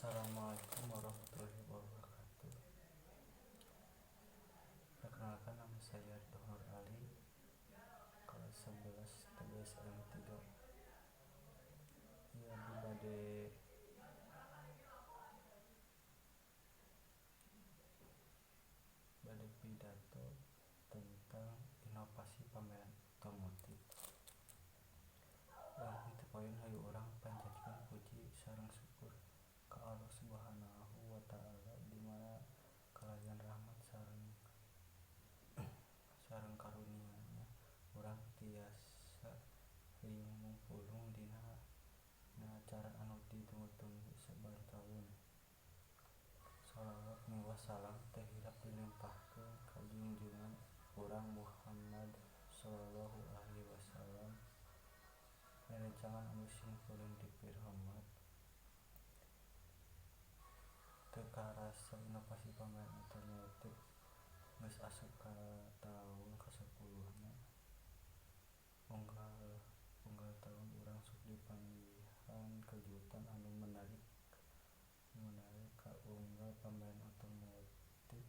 Assalamualaikum warahmatullahi wabarakatuh. Perkenalkan, nama saya Ridho Nur Ali, kelas 11 TBSM 3. Ya, bade pidato tentang inovasi pameran otomotif. Itu poin hayu urang panjatkeun puji sareng syukur ka Allah Subhanahu wa Ta'ala, di mana kalayan rahmat sareng karunia-Nya urang tiasa riung mungpulung dina acara anu ditunggu-tunggu sabantaun. Shalawat miwah salam teh hilap dilimpahkeun ka junjungan urang Muhammad sallallahu alaihi wasallam, rerencangan anu simkuring dipirhomat. Teu karasa inovasi pameran otomotif geus asup ka taun ka-10na. Unggal tahun urang sok dipanggihan kejutan anu menarik kaunggal pameran otomotif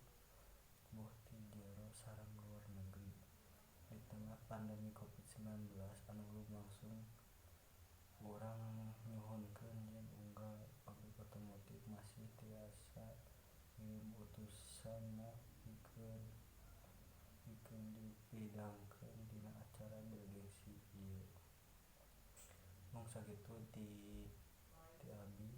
boh ti jero sareng luar negeri. Di tengah pandemi Covid-19 anu lumangsung, urang nyuhunkeun yen unggal pabrik otomotif masih tiasa ngirim utusanna pikeun dipidangkeun dina acara bergengsi ieu. Mung sakitu ti abi